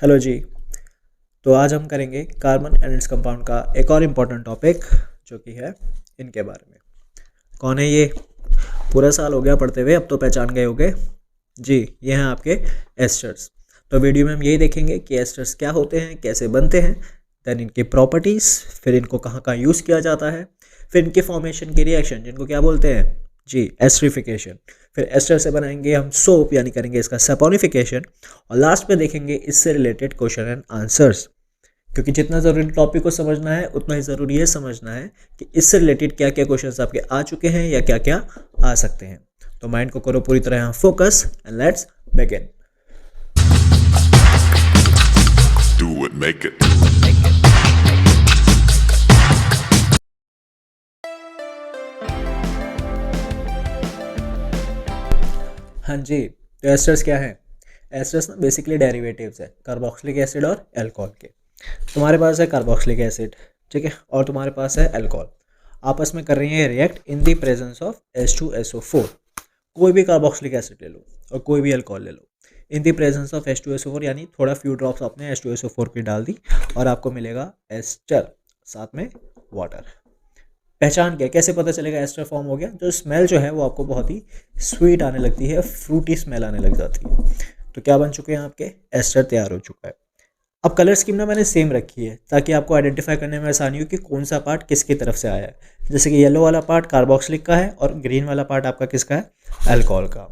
Hello जी। तो आज हम करेंगे कार्बन एंड इट्स कंपाउंड का एक और इम्पॉर्टेंट टॉपिक जो कि है इनके बारे में। कौन है ये? पूरा साल हो गया पढ़ते हुए, अब तो पहचान गए होंगे जी। ये हैं आपके एस्टर्स। तो वीडियो में हम यही देखेंगे कि एस्टर्स क्या होते हैं, कैसे बनते हैं, देन इनकी प्रॉपर्टीज़, फिर इनको कहाँ कहाँ यूज़ किया जाता है, फिर इनके फॉर्मेशन की रिएक्शन जिनको क्या बोलते हैं जी, एस्ट्रिफिकेशन। फिर एस्टर से बनाएंगे हम सोप, यानी करेंगे इसका सैपोनिफिकेशन। और लास्ट में देखेंगे इससे रिलेटेड क्वेश्चन एंड आंसर्स, क्योंकि जितना ज़रूरी टॉपिक को समझना है उतना ही ज़रूरी है समझना है कि इससे रिलेटेड क्या क्या क्वेश्चंस आपके आ चुके हैं या क्या क्या आ सकते हैं। तो माइंड को करो पूरी तरह यहाँ focus and let's begin. Do it, make it. हाँ जी, तो एस्टर्स क्या है? एस्टर्स ना बेसिकली डेरिवेटिव्स है कार्बोक्सिलिक एसिड और अल्कोहल के। तुम्हारे पास है कार्बोक्सिलिक एसिड, ठीक है, और तुम्हारे पास है अल्कोहल। आपस में कर रही है react in the presence of H2SO4। कोई भी कार्बोक्सिलिक एसिड ले लो और कोई भी अल्कोहल ले लो, in the presence of H2SO4, यानी थोड़ा फ्यू ड्रॉप्स आपने H2SO4 की डाल दी और आपको मिलेगा एस्टर, साथ में वाटर। पहचान क्या, कैसे पता चलेगा एस्टर फॉर्म हो गया? जो स्मेल जो है वो आपको बहुत ही स्वीट आने लगती है, फ्रूटी स्मेल आने लग जाती है। तो क्या बन चुके हैं आपके? एस्टर तैयार हो चुका है। अब कलर स्कीम ना मैंने सेम रखी है ताकि आपको आइडेंटिफाई करने में आसानी हो कि कौन सा पार्ट किसकी तरफ से आया है। जैसे कि येलो वाला पार्ट कार्बोक्सिलिक का है और ग्रीन वाला पार्ट आपका किसका है? अल्कोहल का।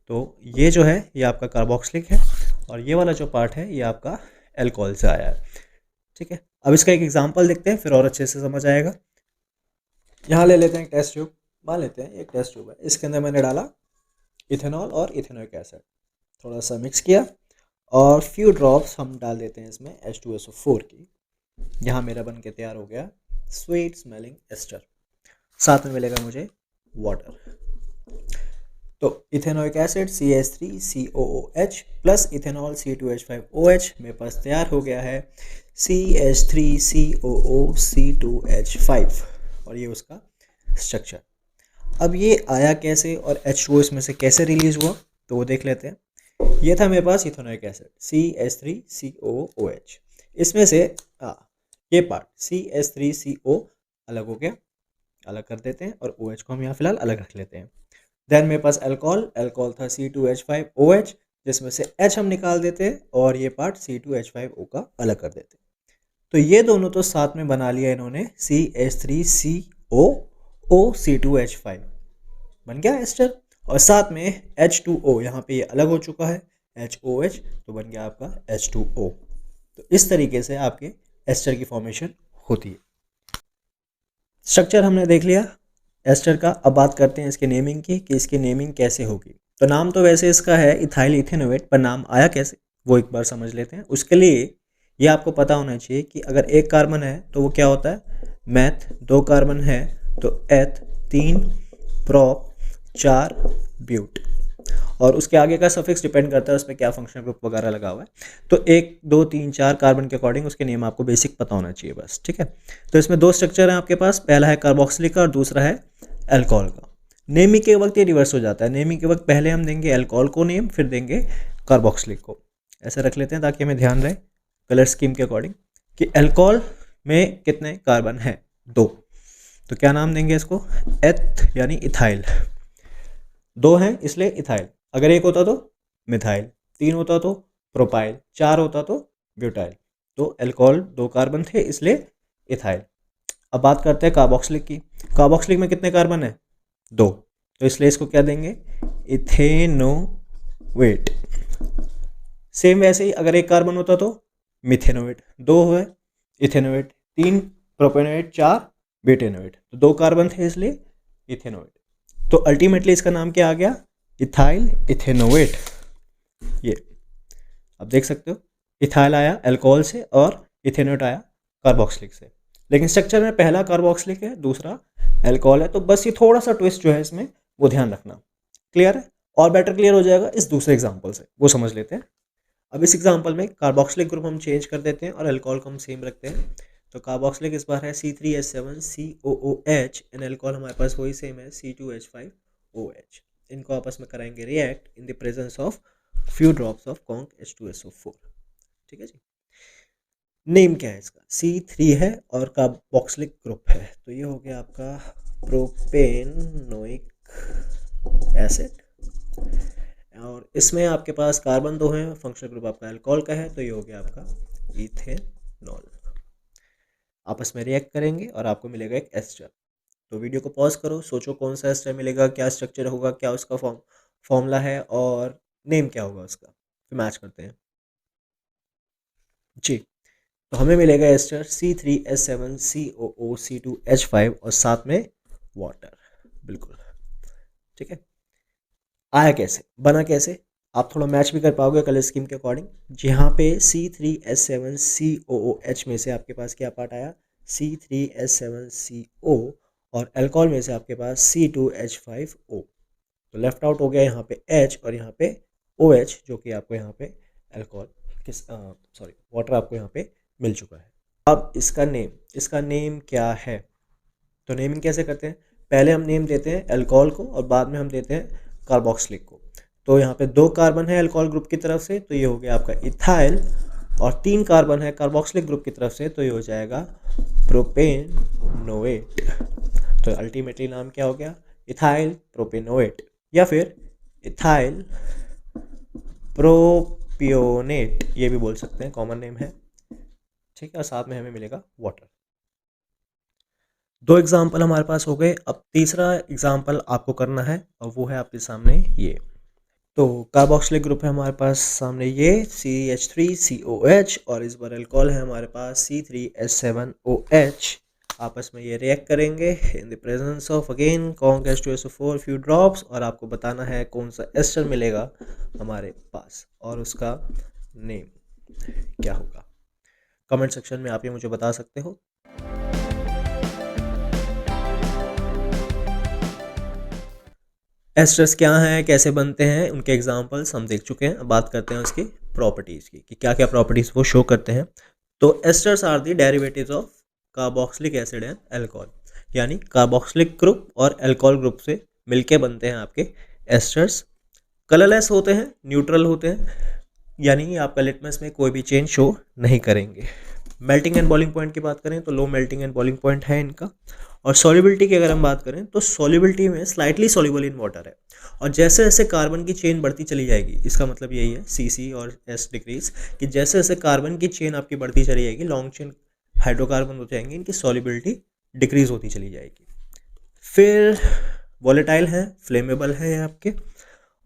तो ये जो है ये आपका कार्बोक्सिलिक है और ये वाला जो पार्ट है ये आपका अल्कोहल से आया है, ठीक है। अब इसका एक एग्जाम्पल देखते हैं, फिर और अच्छे से समझ आएगा। यहाँ ले लेते हैं एक टेस्ट ट्यूब, मान लेते हैं एक टेस्ट ट्यूब है, इसके अंदर मैंने डाला इथेनॉल और इथेनोइक एसिड, थोड़ा सा मिक्स किया और फ्यू ड्रॉप्स हम डाल देते हैं इसमें H2SO4 की। यहाँ मेरा बन के तैयार हो गया स्वीट स्मेलिंग एस्टर। साथ में मिलेगा मुझे वाटर। तो ethanoic acid CH3COOH plus ethanol C2H5OH मेरे पास तैयार हो गया है CH3COOC2H5, और ये उसका स्ट्रक्चर। अब ये आया कैसे और H2O इसमें से कैसे रिलीज हुआ, तो वो देख लेते हैं। ये था मेरे पास इथेनोइक एसिड CH3COOH, इसमें से ये पार्ट CH3CO अलग हो गया, अलग कर देते हैं, और OH को हम यहाँ फिलहाल अलग रख लेते हैं। देन मेरे पास अल्कोहल, अल्कोहल था C2H5OH, जिसमें से H हम निकाल देते हैं और ये पार्ट C2H5O का अलग कर देते हैं। तो ये दोनों तो साथ में बना लिया इन्होंने CH3COOC2H5, बन गया एस्टर। और साथ में H2O, यहाँ पे ये अलग हो चुका है HOH, तो बन गया आपका H2O। तो इस तरीके से आपके एस्टर की फॉर्मेशन होती है। स्ट्रक्चर हमने देख लिया एस्टर का। अब बात करते हैं इसके नेमिंग की कि इसकी नेमिंग कैसे होगी। तो नाम तो वैसे इसका है इथाइल इथेनोएट, पर नाम आया कैसे वो एक बार समझ लेते हैं। उसके लिए ये आपको पता होना चाहिए कि अगर एक कार्बन है तो वो क्या होता है? मैथ। दो कार्बन है तो एथ, तीन प्रोप, चार ब्यूट, और उसके आगे का सफिक्स डिपेंड करता है उस पर क्या फंक्शनल ग्रुप वगैरह लगा हुआ है। तो 1 2 3 4 कार्बन के अकॉर्डिंग उसके नेम आपको बेसिक पता होना चाहिए बस, ठीक है। तो इसमें दो स्ट्रक्चर हैं आपके पास, पहला है कार्बोक्सिलिक का और दूसरा है अल्कोहल का। नेमिंग के वक्त ये रिवर्स हो जाता है, नेमिंग के वक्त पहले हम देंगे अल्कोहल को नेम, फिर देंगे कार्बोक्सिलिक को। ऐसे रख लेते हैं ताकि हमें ध्यान रहे कलर स्कीम के अकॉर्डिंग कि अल्कोहल में कितने कार्बन हैं? 2। तो क्या नाम देंगे इसको? एथ, यानी इथाइल। 2 हैं इसलिए इथाइल। अगर 1 होता तो मिथाइल, 3 होता तो प्रोपाइल, 4 होता तो ब्यूटाइल। तो अल्कोहल 2 कार्बन थे इसलिए इथाइल। अब बात करते हैं कार्बोक्सिलिक की। कार्बोक्सिलिक में कितने कार्बन है? 2, तो इसलिए इसको क्या देंगे? इथेनोवेट। सेम वैसे ही अगर 1 कार्बन होता तो मिथेनोवेट, 2 है इथेनोवेट, 3 प्रोपेनोवेट, 4 ब्यूटेनोवेट। तो 2 कार्बन थे इसलिए इथेनोवेट। तो अल्टीमेटली इसका नाम क्या आ गया? इथाइल इथेनोवेट। ये अब देख सकते हो, इथाइल आया अल्कोहल से और इथेनोवेट आया कार्बोक्सिलिक से। लेकिन स्ट्रक्चर में पहला कार्बोक्सिलिक है, दूसरा अल्कोहल है। तो बस ये थोड़ा सा ट्विस्ट जो है इसमें वो ध्यान रखना। क्लियर है? और बेटर क्लियर हो जाएगा इस दूसरे एग्जाम्पल से, वो समझ लेते हैं। अब इस एग्जाम्पल में कार्बोक्सिलिक ग्रुप हम चेंज कर देते हैं और अल्कोहल को हम सेम रखते हैं। तो कार्बोक्सिलिक इस बार है C3H7COOH, एंड अल्कोहल हमारे पास वही सेम है C2H5OH। इनको आपस में कराएंगे react in the presence of few drops of conc H2SO4, ठीक है जी। नेम क्या है इसका, C3 है और कार्बोक्सिलिक ग्रुप है, तो ये हो गया आपका प्रोपेनोइक एसिड। और इसमें आपके पास कार्बन 2 हैं, फंक्शनल ग्रुप आपका अल्कोहल का है, तो ये हो गया आपका इथेनॉल। आपस में रिएक्ट करेंगे और आपको मिलेगा एक एस्टर। तो वीडियो को पॉज करो, सोचो कौन सा एस्टर मिलेगा, क्या स्ट्रक्चर होगा, क्या उसका फॉर्मूला है और नेम क्या होगा उसका, फिर मैच करते हैं जी। तो हमें मिलेगा एस्टर C3H7COO C2H5 और साथ में वाटर, बिल्कुल ठीक है। आया कैसे, बना कैसे, आप थोड़ा मैच भी कर पाओगे कलर स्कीम के अकॉर्डिंग। जहाँ पे C3H7COOH में से आपके पास क्या पार्ट आया, C3H7CO, और अल्कोहल में से आपके पास C2H5O। तो लेफ्ट आउट हो गया यहाँ पे H और यहाँ पे OH, जो कि आपको यहाँ पे अल्कोहल वाटर आपको यहाँ पे मिल चुका है। अब इसका नेम क्या है, तो नेमिंग कैसे करते हैं, पहले हम नेम देते हैं अल्कोहल को और बाद में हम देते हैं कार्बोक्सिलिक को। तो यहाँ पे 2 कार्बन है अल्कोहल ग्रुप की तरफ से, तो ये हो गया आपका इथाइल, और 3 कार्बन है कार्बोक्सिलिक ग्रुप की तरफ से, तो ये हो जाएगा प्रोपेनोएट। तो अल्टीमेटली नाम क्या हो गया, इथाइल प्रोपेनोएट, या फिर इथाइल प्रोपियोनेट, ये भी बोल सकते हैं, कॉमन नेम है ठीक है। और साथ में हमें मिलेगा वाटर। 2 एग्जाम्पल हमारे पास हो गए। अब तीसरा एग्जाम्पल आपको करना है और वो है आपके सामने ये। तो कार्बोक्सिलिक ग्रुप है हमारे पास सामने ये CH3COH, और इस बार अल्कोहल है हमारे पास C3H7OH। आपस में ये रिएक्ट करेंगे इन the presence of again Con H2SO4 few drops, और आपको बताना है कौन सा एस्टर मिलेगा हमारे पास और उसका नेम क्या होगा। कमेंट सेक्शन में आप ये मुझे बता सकते हो। एस्टर्स क्या हैं, कैसे बनते हैं, उनके एग्जांपल्स हम देख चुके हैं। अब बात करते हैं उसकी प्रॉपर्टीज़ की कि क्या क्या प्रॉपर्टीज़ वो शो करते हैं। तो esters are the derivatives of carboxylic acid and alcohol, यानी कार्बोक्सिलिक ग्रुप और अल्कोहल ग्रुप से मिलके बनते हैं आपके एस्टर्स। कलरलेस होते हैं, न्यूट्रल होते हैं, यानी आपका लिटमस में कोई भी चेंज शो नहीं करेंगे। मेल्टिंग एंड बॉइलिंग पॉइंट की बात करें तो low melting and boiling point है इनका। और सॉल्युबिलिटी की अगर हम बात करें तो सॉल्युबिलिटी में स्लाइटली सॉल्युबल इन वाटर है, और जैसे जैसे कार्बन की चेन बढ़ती चली जाएगी, इसका मतलब यही है CC और S डिक्रीज, कि जैसे जैसे कार्बन की चेन आपकी बढ़ती चली जाएगी, लॉन्ग चेन हाइड्रोकार्बन हो जाएंगे, इनकी सॉल्युबिलिटी डिक्रीज होती चली जाएगी। फिर वॉलेटाइल है, फ्लेमेबल है आपके।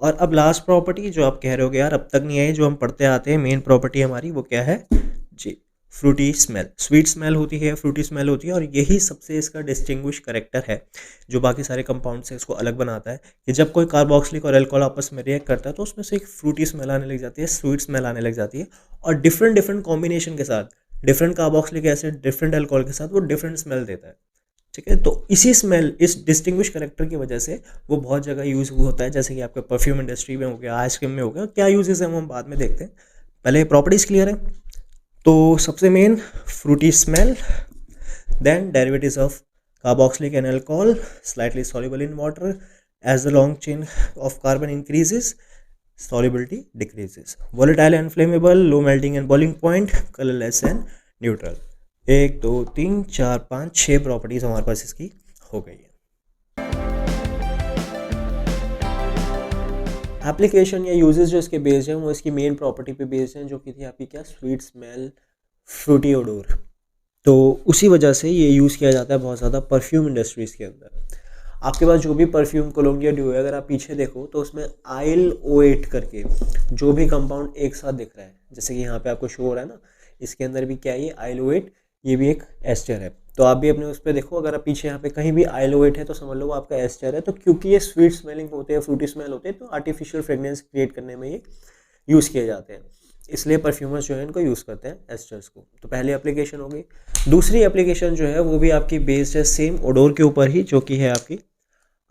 और अब लास्ट प्रॉपर्टी जो आप कह रहे हो यार अब तक नहीं आई, जो हम पढ़ते आते हैं मेन प्रॉपर्टी हमारी, वो क्या है जी, फ्रूटी स्मेल। स्वीट स्मेल होती है, फ्रूटी स्मेल होती है, और यही सबसे इसका डिस्टिंग्विश करेक्टर है जो बाकी सारे कंपाउंड से इसको अलग बनाता है, कि जब कोई कार्बोक्सिलिक और अल्कोहल आपस में रिएक्ट करता है तो उसमें से एक फ्रूटी स्मेल आने लग जाती है, स्वीट स्मेल आने लग जाती है, और डिफरेंट कॉम्बिनेशन के साथ, different carboxylic acid different alcohol के साथ वो डिफरेंट स्मेल देता है, ठीक है। तो इसी स्मेल, इस डिस्टिंग्विश करेक्टर की वजह से वो बहुत जगह यूज़ होता है, जैसे कि आपके परफ्यूम इंडस्ट्री में हो गया, आइसक्रीम में हो गया, क्या यूजेस है हम बाद में देखते हैं, पहले प्रॉपर्टीज़ क्लियर है। तो सबसे main fruity smell, then derivatives of carboxylic and alcohol slightly soluble in water, as the long chain of carbon increases solubility decreases, volatile and flammable, low melting and boiling point, colorless and neutral। 1 2 3 4 5 6 properties हमारे पास इसकी हो गई है। Application या uses जो इसके based हैं वो इसकी मेन प्रॉपर्टी पे बेस्ड हैं, जो कि थी आपकी क्या, स्वीट स्मेल, फ्रूटी ओडोर। तो उसी वजह से ये यूज़ किया जाता है बहुत ज़्यादा परफ्यूम इंडस्ट्रीज़ के अंदर। आपके पास जो भी परफ्यूम कोलोंगिया ड्यू है, अगर आप पीछे देखो तो उसमें आइल O8 करके जो भी कंपाउंड एक साथ दिख रहा है, जैसे कि यहाँ पे आपको शो हो रहा है ना, इसके अंदर भी क्या है, ये आइल O8, ये भी एक एस्टर है। तो आप भी अपने उस पर देखो, अगर आप पीछे यहाँ पे कहीं भी आइल O8 है तो समझ लो वो आपका एस्टर है। तो क्योंकि ये स्वीट स्मेलिंग होते हैं, फ्रूटी स्मेल होते हैं, तो आर्टिफिशियल फ्रेगनेंस क्रिएट करने में ये यूज़ किए जाते हैं, इसलिए परफ्यूमर्स जो है इनको यूज़ करते हैं एस्टर्स को। तो पहली एप्लीकेशन हो गई। दूसरी एप्लीकेशन जो है वो भी आपकी बेस्ड है सेम ओडोर के ऊपर ही, जो कि है आपकी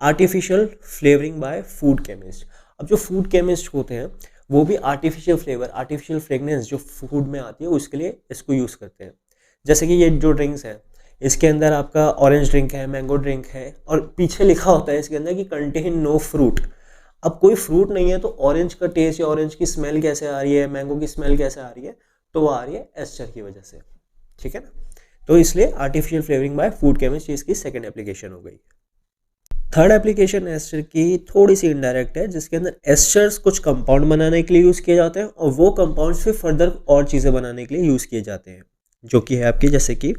artificial flavouring by food chemist. अब जो फूड केमिस्ट होते हैं वो भी आर्टिफिशियल फ्लेवर, आर्टिफिशियल फ्रेगनेंस जो फूड में आती है उसके लिए इसको यूज़ करते हैं। जैसे कि ये जो ड्रिंक्स हैं, इसके अंदर आपका ऑरेंज ड्रिंक है, मैंगो ड्रिंक है, और पीछे लिखा होता है इसके अंदर कि कंटेन नो फ्रूट। अब कोई फ्रूट नहीं है तो ऑरेंज का टेस्ट या ऑरेंज की स्मेल कैसे आ रही है, मैंगो की स्मेल कैसे आ रही है, तो वो आ रही है एस्टर की वजह से, ठीक है ना। तो इसलिए artificial flavouring by food chemistry इसकी सेकंड एप्लीकेशन हो गई। थर्ड एप्लीकेशन एस्टर की थोड़ी सी इनडायरेक्ट है, जिसके अंदर एस्टर्स कुछ कंपाउंड बनाने के लिए यूज़ किए जाते हैं और वो कंपाउंड्स फिर फर्दर और चीज़ें बनाने के लिए यूज़ किए जाते हैं, जो कि है आपकी जैसे कि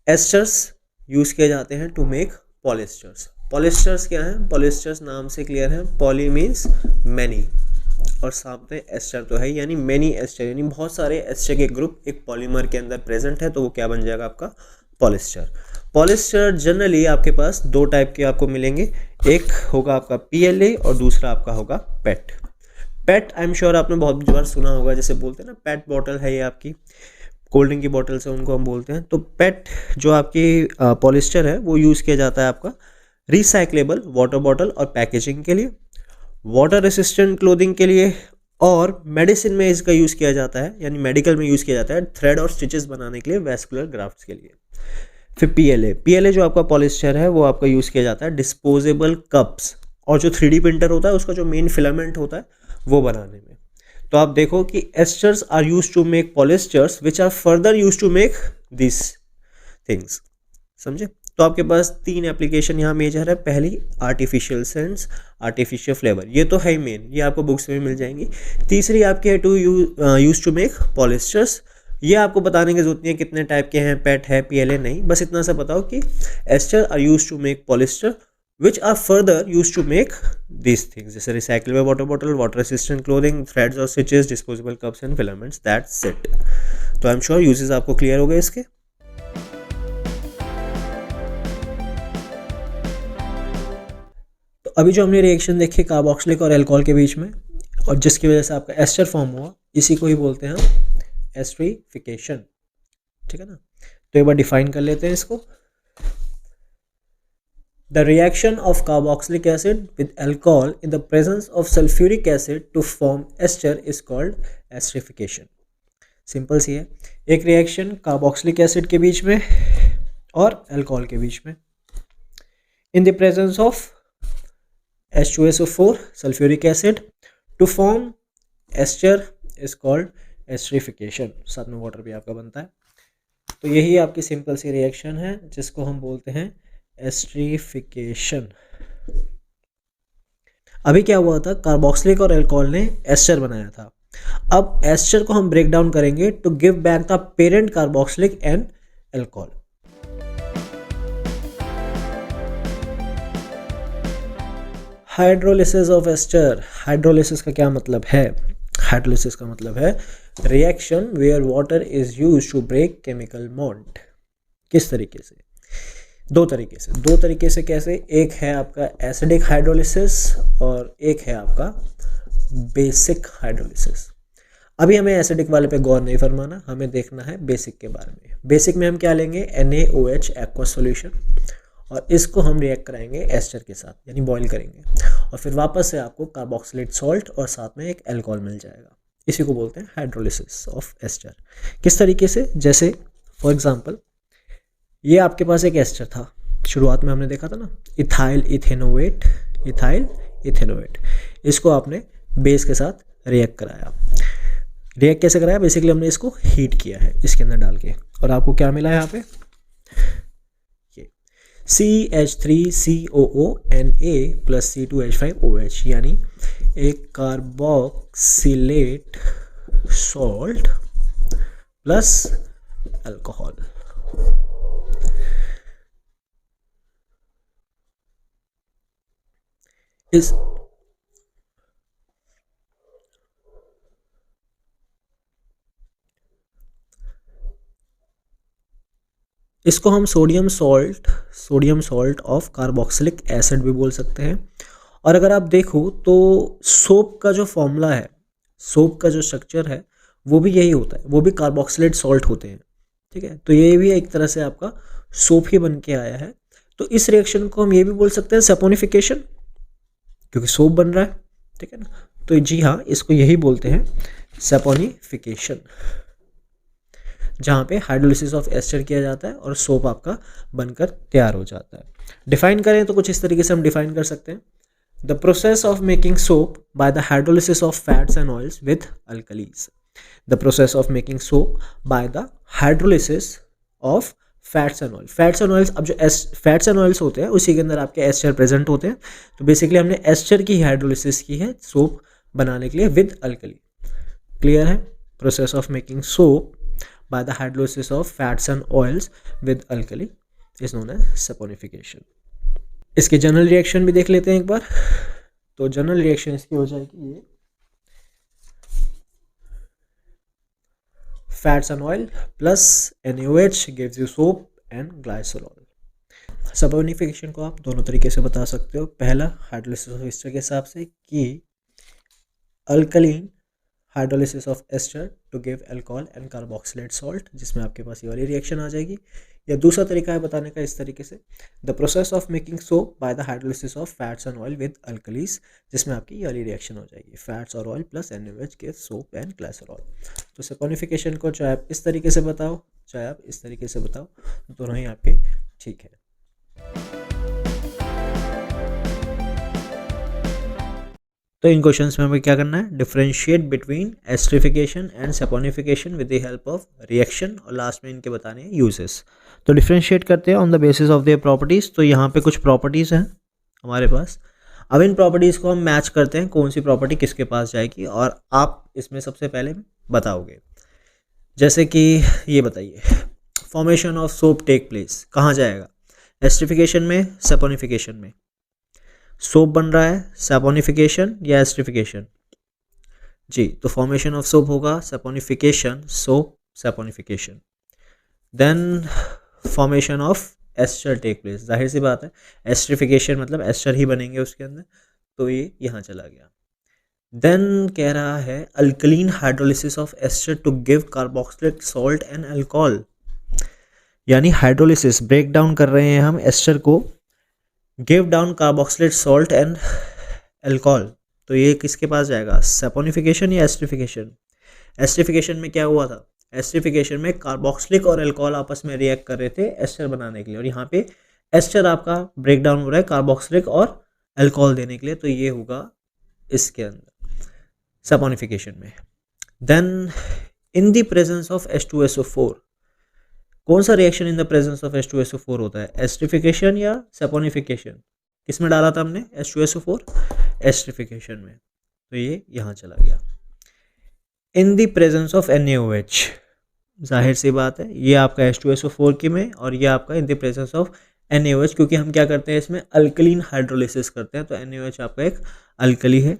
एस्टर्स यूज़ किए जाते हैं टू मेक पॉलिस्टर्स। पॉलिस्टर्स क्या हैं? पॉलिस्टर्स नाम से क्लियर है, पॉली मीन्स मैनी और सामने एस्टर तो है, यानी मैनी एस्टर, यानी बहुत सारे एस्टर के ग्रुप एक पॉलीमर के अंदर प्रेजेंट है, तो वो क्या बन जाएगा आपका पॉलिस्टर। पॉलिस्टर जनरली आपके पास दो टाइप के आपको मिलेंगे, एक होगा आपका PLA और दूसरा आपका होगा पेट। पेट आई एम श्योर आपने बहुत बार सुना होगा, जैसे बोलते हैं ना पेट बॉटल है ये आपकी कोल्ड ड्रिंक की बॉटल से उनको हम बोलते हैं। तो पेट जो आपकी पॉलिस्टर है वो यूज़ किया जाता है आपका रिसाइक्लेबल वाटर बॉटल और पैकेजिंग के लिए, वाटर रेसिस्टेंट क्लोथिंग के लिए, और मेडिसिन में इसका यूज़ किया जाता है, यानी मेडिकल में यूज़ किया जाता है थ्रेड और स्टिचेस बनाने के लिए, वैस्कुलर ग्राफ्ट्स के लिए। फिर PLA जो आपका पॉलिस्टर है वो आपका यूज़ किया जाता है डिस्पोजेबल कप्स और जो 3D प्रिंटर होता है उसका जो मेन फिलामेंट होता है वो बनाने में। तो आप देखो कि esters are use to make polyesters which are further use to make this things, समझे। तो आपके पास तीन एप्लीकेशन यहाँ मेजर है। पहली आर्टिफिशियल सेंस, आर्टिफिशियल फ्लेवर, ये तो है ही मेन, ये आपको बुक्स में मिल जाएंगी। तीसरी आपकी है to use to make polyesters, ये आपको बताने की जरूरत नहीं है कितने टाइप के हैं, पेट है PLA नहीं, बस इतना सा बताओ कि ester are use to make polyester which are further use to make this things, जैसे recyclable water bottle, water resistant clothing, threads और stitches, disposable cups and filaments, that's it. तो आई एम श्योर यूजेस आपको clear हो गए इसके। तो अभी जो हमने रिएक्शन देखी कार्बोक्सिलिक और अल्कोहल के बीच में और जिसकी वजह से आपका एस्टर फॉर्म हुआ, इसी को ही बोलते हैं हम एस्टरीफिकेशन, ठीक है ना। तो एक बार डिफाइन कर लेते हैं इसको। The reaction of carboxylic acid with alcohol in the presence of sulfuric acid to form ester is called esterification. Simple सी है, एक रिएक्शन कार्बोक्सिलिक एसिड के बीच में और अल्कोहल के बीच में in the presence of H2SO4 sulfuric acid to form ester is called esterification। साथ में वाटर भी आपका बनता है। तो यही आपकी सिंपल सी रिएक्शन है जिसको हम बोलते हैं एस्टरीफिकेशन। अभी क्या हुआ था, कार्बोक्सिलिक और अल्कोहल ने एस्टर बनाया था। अब एस्टर को हम ब्रेक डाउन करेंगे to give back the parent carboxylic and alcohol. Hydrolysis of ester. Hydrolysis का क्या मतलब है? हाइड्रोलिसिस का मतलब है reaction where water is used to break chemical bond. किस तरीके से? दो तरीके से कैसे? एक है आपका एसिडिक हाइड्रोलिसिस और एक है आपका बेसिक हाइड्रोलिसिस। अभी हमें एसिडिक वाले पे गौर नहीं फरमाना, हमें देखना है बेसिक के बारे में। बेसिक में हम क्या लेंगे? NaOH एक्वस सॉल्यूशन, और इसको हम रिएक्ट कराएंगे एस्टर के साथ, यानी बॉईल करेंगे, और फिर वापस से आपको कार्बोक्सिलेट सॉल्ट और साथ में एक अल्कोहल मिल जाएगा। इसी को बोलते हैं हाइड्रोलिसिस ऑफ एस्टर। किस तरीके से? जैसे फॉर एग्जांपल ये आपके पास एक एस्टर था, शुरुआत में हमने देखा था ना, इथाइल इथेनोएट, इथाइल इथेनोएट। इसको आपने बेस के साथ रिएक्ट कराया। रिएक्ट कैसे कराया? बेसिकली हमने इसको हीट किया है इसके अंदर डाल के, और आपको क्या मिला है यहाँ पे? CH3COO Na प्लस C2H5OH, यानी एक कार्बोक्सिलेट सॉल्ट प्लस अल्कोहल। इसको हम sodium salt of carboxylic acid भी बोल सकते हैं। और अगर आप देखो तो सोप का जो फॉर्मूला है, सोप का जो स्ट्रक्चर है वो भी यही होता है, वो भी कार्बोक्सिलेट सॉल्ट होते हैं, ठीक है। तो ये भी एक तरह से आपका सोप ही बन के आया है। तो इस रिएक्शन को हम ये भी बोल सकते हैं सैपोनिफिकेशन, क्योंकि सोप बन रहा है, ठीक है ना। तो जी हाँ, इसको यही बोलते हैं सैपोनिफिकेशन, जहाँ पे हाइड्रोलिसिस ऑफ एस्टर किया जाता है और सोप आपका बनकर तैयार हो जाता है। डिफाइन करें तो कुछ इस तरीके से हम डिफाइन कर सकते हैं, the process of making soap by the hydrolysis of fats and oils with alkalis. The process of making soap by the hydrolysis of fats and oil. Fats and oils, अब जो फैट्स एंड ऑयल्स होते हैं उसी के अंदर आपके ester present होते हैं। तो बेसिकली हमने एस्टर की हाइड्रोलिसिस की है सोप बनाने के लिए विद अल्कली। क्लियर है? Process of making soap by the hydrolysis of fats and oils with alkali is known as saponification. इसके जनरल रिएक्शन भी देख लेते हैं एक बार। तो जनरल रिएक्शन इसकी हो जाएगी ये, fats and oil plus NaOH gives you soap and glycerol. Saponification को आप दोनों तरीके से बता सकते हो। पहला हाइड्रोलिसिस ऑफ एस्टर के हिसाब से कि alkaline hydrolysis of ester to give alcohol and carboxylate salt, जिसमें आपके पास ये वाली रिएक्शन आ जाएगी। या दूसरा तरीका है बताने का इस तरीके से, the process of making soap by the hydrolysis of fats and oil with alkalis, जिसमें आपकी ये वाली रिएक्शन हो जाएगी, फैट्स और oil plus NaOH give soap and glycerol. तो सैपोनिफिकेशन को चाहे आप इस तरीके से बताओ चाहे आप इस तरीके से बताओ, दोनों ही आपके ठीक है। तो इन क्वेश्चंस में हमें क्या करना है, differentiate between esterification and saponification with the help of reaction, और लास्ट में इनके बताने हैं यूजेस। तो डिफरेंशिएट करते हैं on the basis of their properties. तो यहाँ पे कुछ प्रॉपर्टीज़ हैं हमारे पास। अब इन प्रॉपर्टीज़ को हम मैच करते हैं, कौन सी प्रॉपर्टी किसके पास जाएगी, और आप इसमें सबसे पहले बताओगे। जैसे कि ये बताइए, formation of soap take place कहाँ जाएगा, एस्टरिफिकेशन में, सैपोनिफिकेशन में। सोप बन रहा है सैपोनिफिकेशन या एस्टरिफिकेशन जी, तो फॉर्मेशन ऑफ सोप होगा saponification, soap saponification. Then formation of ester take place, जाहिर सी बात है एस्टरिफिकेशन मतलब एस्टर ही बनेंगे उसके अंदर, तो ये यहाँ चला गया। देन कह रहा है alkaline hydrolysis of ester to give carboxylic salt and alcohol, यानी हाइड्रोलिसिस ब्रेक डाउन कर रहे हैं हम एस्टर को, give down carboxylate salt and alcohol. तो ये किसके पास जाएगा, सैपोनिफिकेशन या एस्टरिफिकेशन। एस्टरिफिकेशन में क्या हुआ था, एस्टरिफिकेशन में कार्बोक्सिलिक और अल्कोहल आपस में रिएक्ट कर रहे थे एस्टर बनाने के लिए, और यहाँ पे एस्टर आपका ब्रेक डाउन हो रहा है कार्बोक्सिलिक और अल्कोहल देने के लिए, तो ये होगा इसके अंदर सैपोनिफिकेशन में। Then in the presence of H2SO4, कौन सा reaction in the presence of H2SO4 होता है, एस्टरिफिकेशन या सैपोनिफिकेशन। किस में डाला था हमने H2SO4, एस्टरिफिकेशन में, तो ये यहाँ चला गया। इन द प्रेजेंस ऑफ NaOH, जाहिर सी बात है ये आपका H2SO4 की में, और ये आपका इन द प्रेजेंस ऑफ NaOH, क्योंकि हम क्या करते हैं इसमें अल्कलीन हाइड्रोलिसिस करते हैं, तो NaOH आपका एक अल्कली है।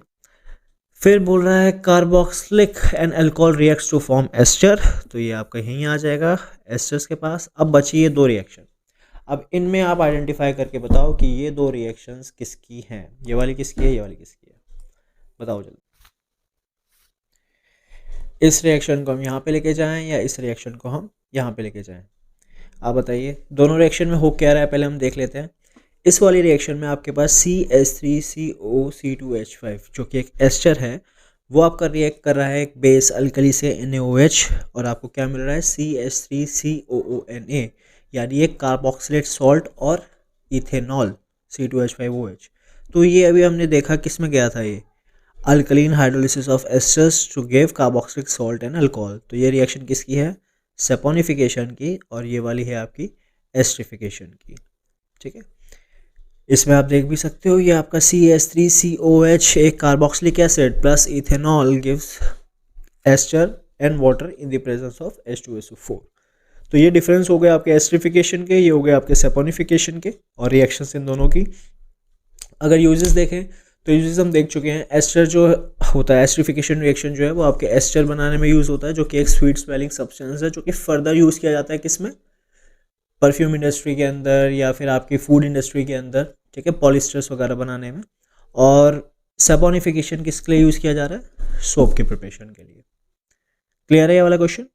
फिर बोल रहा है carboxylic and alcohol reacts to form ester, तो ये आपका यहीं आ जाएगा एस्टर्स के पास। अब बची ये दो रिएक्शन, अब इनमें आप आइडेंटिफाई करके बताओ कि ये दो रिएक्शंस किसकी हैं, ये वाली किसकी है, ये वाली किसकी है, बताओ जल्दी। इस रिएक्शन को हम यहाँ पे लेके जाएं या इस रिएक्शन को हम यहाँ पे लेके जाएं, आप बताइए। दोनों रिएक्शन में हो क्या रहा है पहले हम देख लेते हैं। इस वाली रिएक्शन में आपके पास CH3COC2H5 जो कि एक एस्टर है, वो आपका रिएक्ट कर रहा है एक बेस अल्कली से NaOH, और आपको क्या मिल रहा है CH3COONA, यानी एक कार्बोक्सिलेट सॉल्ट और इथेनॉल C2H5OH। तो ये अभी हमने देखा किस में गया था, ये alkaline hydrolysis of esters to give carboxylic salt and alcohol. तो ये रिएक्शन किसकी है, सैपोनिफिकेशन की, और ये वाली है आपकी एस्टरिफिकेशन की। ठीक है, इसमें आप देख भी सकते हो ये आपका CH3COH एक carboxylic acid plus ethanol gives ester and water in the presence of H2SO4। तो ये डिफरेंस हो गया आपके एस्टरिफिकेशन के, ये हो गए आपके सैपोनिफिकेशन के, और रिएक्शंस इन दोनों की। अगर यूजेस देखें तो यूजेस हम देख चुके हैं। एस्टर जो होता है, एस्टरिफिकेशन रिएक्शन जो है वो आपके एस्टर बनाने में यूज़ होता है, जो कि एक स्वीट स्मेलिंग सब्सटेंस है, जो कि फर्दर यूज़ किया जाता है किसमें, परफ्यूम इंडस्ट्री के अंदर या फिर आपकी फूड इंडस्ट्री के अंदर, ठीक है, पॉलिस्टर्स वगैरह बनाने में। और सैपोनिफिकेशन किसके लिए यूज़ किया जा रहा है, सोप के प्रिपरेशन के लिए। क्लियर है ये वाला क्वेश्चन।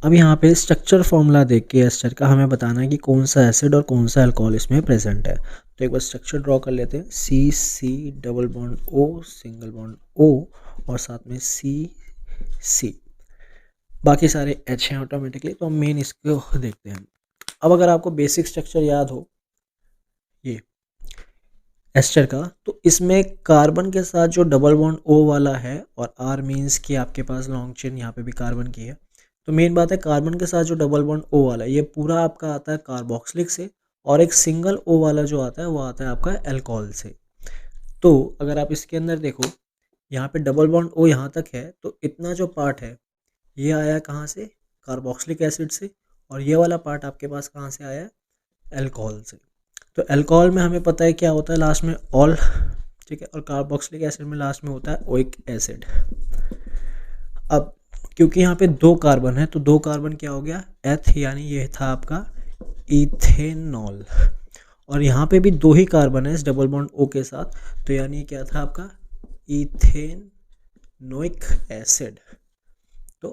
अब यहाँ पे स्ट्रक्चर फॉर्मूला देख के एस्टर का हमें बताना है कि कौन सा एसिड और कौन सा अल्कोहल इसमें प्रेजेंट है। तो एक बार स्ट्रक्चर ड्रॉ कर लेते हैं, CC double bond O single bond O और साथ में CC, बाकी सारे H हैं ऑटोमेटिकली। तो हम मेन इसको देखते हैं। अब अगर आपको बेसिक स्ट्रक्चर याद हो, ये एस्टर का, तो इसमें कार्बन के साथ जो डबल बॉन्ड O वाला है और R मीन्स कि आपके पास लॉन्ग चेन यहाँ पे भी कार्बन की है, तो मेन बात है कार्बन के साथ जो डबल बॉन्ड O वाला है ये पूरा आपका आता है कार्बोक्सिलिक से, और एक सिंगल O वाला जो आता है वो आता है आपका एल्कोहल से। तो अगर आप इसके अंदर देखो यहाँ पे डबल बॉन्ड O यहाँ तक है, तो इतना जो पार्ट है ये आया कहाँ से, कार्बोक्सिलिक एसिड से, और ये वाला पार्ट आपके पास कहाँ से आया है, एल्कोहल से। तो एल्कोहल में हमें पता है क्या होता है लास्ट में, ऑल, ठीक है, और कार्बोक्सिलिक एसिड में लास्ट में होता है ओइक एसिड। अब क्योंकि यहाँ पे 2 कार्बन है तो 2 कार्बन क्या हो गया, एथ, यानी ये था आपका इथेनॉल, और यहाँ पे भी 2 ही कार्बन है इस डबल बॉन्ड O के साथ, तो यानी क्या था आपका इथेनोइक एसिड। तो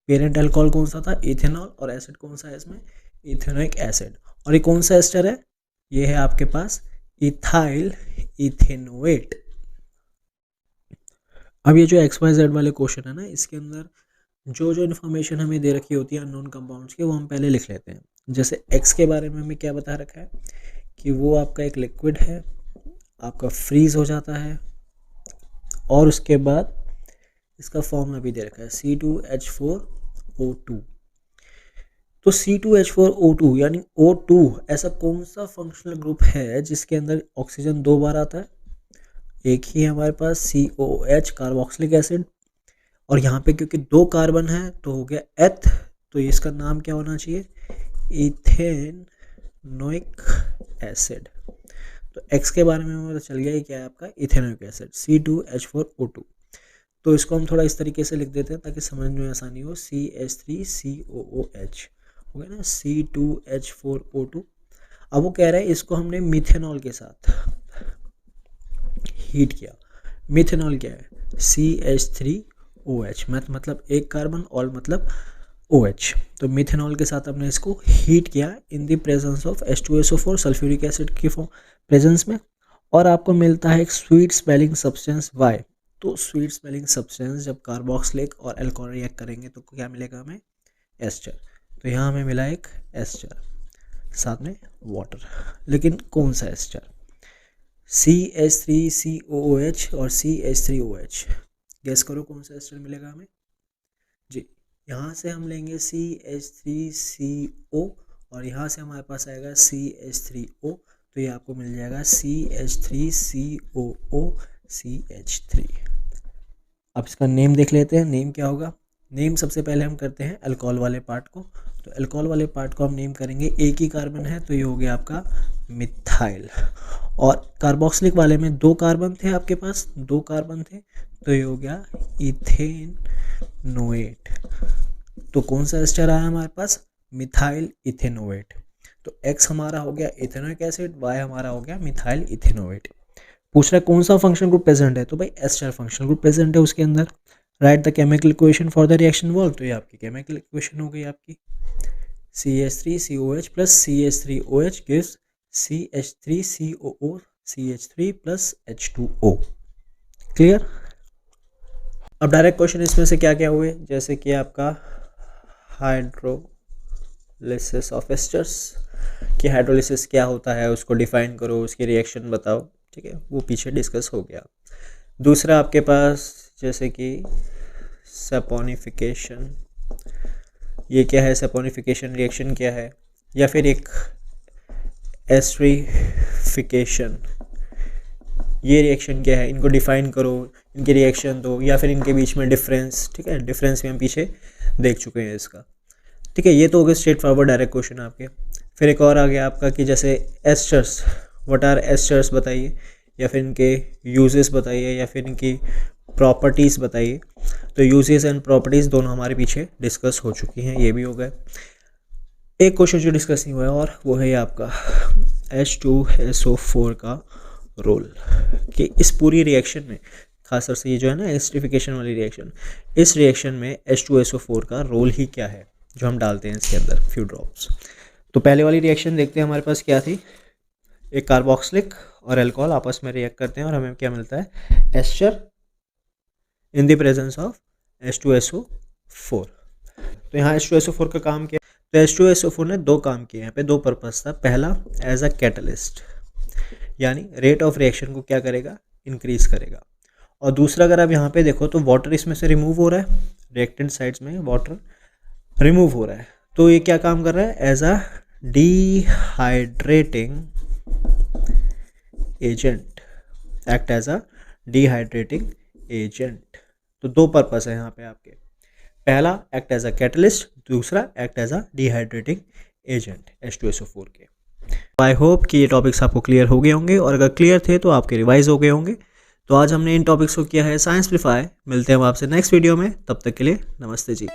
पेरेंट अल्कोहल कौन सा था, इथेनॉल, और एसिड कौन सा है इसमें, इथेनोइक एसिड। और ये कौन सा एस्टर है, ये है आपके पास इथाइल इथेनोएट। अब ये जो XYZ वाले क्वेश्चन है ना, इसके अंदर जो जो इन्फॉर्मेशन हमें दे रखी होती है अननोन कंपाउंड्स के, वो हम पहले लिख लेते हैं। जैसे X के बारे में हमें क्या बता रखा है कि वो आपका एक लिक्विड है, आपका फ्रीज हो जाता है, और उसके बाद इसका फॉर्मूला भी दे रखा है C2H4O2। तो C2H4O2 यानी O2 ऐसा कौन सा फंक्शनल ग्रुप है जिसके अंदर ऑक्सीजन 2 बार आता है, एक ही है हमारे पास COOH कार्बोक्सिलिक एसिड, और यहाँ पे क्योंकि 2 कार्बन है तो हो गया एथ, तो इसका नाम क्या होना चाहिए, इथेनोइक एसिड। तो X के बारे में पता चल गया कि क्या है आपका इथेनोइक एसिड C2H4O2। तो इसको हम थोड़ा इस तरीके से लिख देते हैं ताकि समझ में आसानी हो, CH3COOH हो गया ना, C2H4O2। अब वो कह रहा है इसको हमने मिथेनॉल के साथ हीट किया। मिथेनॉल क्या है, CH3OH, मतलब एक कार्बन, और मतलब OH। तो मिथेनॉल के साथ हमने इसको हीट किया इन the presence of H2SO4 sulphuric acid की प्रेजेंस में, और आपको मिलता है एक स्वीट स्मेलिंग सब्सटेंस Y। तो स्वीट स्मेलिंग सब्सटेंस जब कार्बोक्सिलिक और अल्कोहल रिएक्ट करेंगे तो क्या मिलेगा हमें, एस्टर। तो यहाँ हमें मिला एक एस्टर, साथ में वाटर, लेकिन कौन सा एस्टर, CH3COOH और CH3OH। गेस करो कौन सा एस्टर मिलेगा हमें जी। यहाँ से हम लेंगे CH3CO, और यहाँ से हमारे पास आएगा CH3O, तो ये आपको मिल जाएगा CH3COOCH3। अब इसका नेम देख लेते हैं, नेम क्या होगा। नेम सबसे पहले हम करते हैं अल्कोहल वाले पार्ट को, तो अल्कोहल वाले पार्ट को हम नेम करेंगे, एक ही कार्बन है तो ये हो गया आपका मिथाइल, और कार्बोक्सिलिक वाले में 2 कार्बन थे आपके पास, 2 कार्बन थे तो ये हो गया इथेनोएट। तो कौन सा एस्टर आया हमारे पास, मिथाइल इथेनोएट। तो X हमारा हो गया इथेनोइक एसिड, Y हमारा हो गया मिथाइल इथेनोएट। पूछ रहा है कौन सा फंक्शन ग्रुप प्रेजेंट है, तो भाई एस्टर फंक्शन ग्रुप प्रेजेंट है उसके अंदर। Right the chemical equation for the reaction valve, तो ये आपकी केमिकल इक्वेशन हो गई आपकी, CH3COH plus CH3OH gives CH3COOCH3 plus H2O। Clear. अब डायरेक्ट क्वेश्चन इसमें से क्या क्या हुए, जैसे कि आपका हाइड्रोलिसिस ऑफ एस्टर्स, कि हाइड्रोलिसिस क्या होता है उसको डिफाइन करो, उसकी रिएक्शन बताओ, ठीक है, वो पीछे डिस्कस हो गया। दूसरा आपके पास जैसे कि सैपोनिफिकेशन, ये क्या है, सैपोनिफिकेशन रिएक्शन क्या है, या फिर एक एस्टरीफिकेशन, ये रिएक्शन क्या है, इनको डिफाइन करो, इनकी रिएक्शन दो, या फिर इनके बीच में डिफरेंस, ठीक है, डिफरेंस भी हम पीछे देख चुके हैं इसका, ठीक है। ये तो हो गया स्ट्रेट फॉरवर्ड डायरेक्ट क्वेश्चन आपके। फिर एक और आ गया आपका कि जैसे एस्टर्स, व्हाट आर एस्टर्स बताइए, या फिर इनके यूजेस बताइए, या फिर इनकी प्रॉपर्टीज़ बताइए। तो यूजेस एंड प्रॉपर्टीज़ दोनों हमारे पीछे डिस्कस हो चुकी हैं, ये भी हो गए। एक क्वेश्चन जो डिस्कस नहीं हुआ है और वो है आपका H2SO4 का रोल, कि इस पूरी रिएक्शन में, खासतौर से ये जो है ना एस्टरीफिकेशन वाली रिएक्शन, इस रिएक्शन में H2SO4 का रोल ही क्या है जो हम डालते हैं इसके अंदर फ्यू ड्रॉप्स। तो पहले वाली रिएक्शन देखते हैं हमारे पास क्या थी, एक कार्बोक्सिलिक और अल्कोहल आपस में रिएक्ट करते हैं और हमें क्या मिलता है, ester in the presence of H2SO4। तो यहाँ H2SO4 का काम क्या है, तो H2SO4 ने 2 काम किए, यहाँ पे 2 पर्पस था। पहला एज अ कैटलिस्ट, यानी रेट ऑफ रिएक्शन को क्या करेगा, इंक्रीज करेगा। और दूसरा अगर आप यहाँ पे देखो तो वाटर इसमें से रिमूव हो रहा है, रिएक्टेंट साइड्स में वाटर रिमूव हो रहा है, तो ये क्या काम कर रहा है, as a dehydrating agent, act as a dehydrating agent. तो दो पर्पस है यहाँ पे आपके, पहला एक्ट एज अ कैटलिस्ट, दूसरा act as a dehydrating agent H2SO4 के। आई होप कि ये टॉपिक्स आपको क्लियर हो गए होंगे, और अगर क्लियर थे तो आपके रिवाइज हो गए होंगे। तो आज हमने इन टॉपिक्स को किया है साइंसिफाई। मिलते हैं हम आपसे नेक्स्ट वीडियो में, तब तक के लिए नमस्ते जी।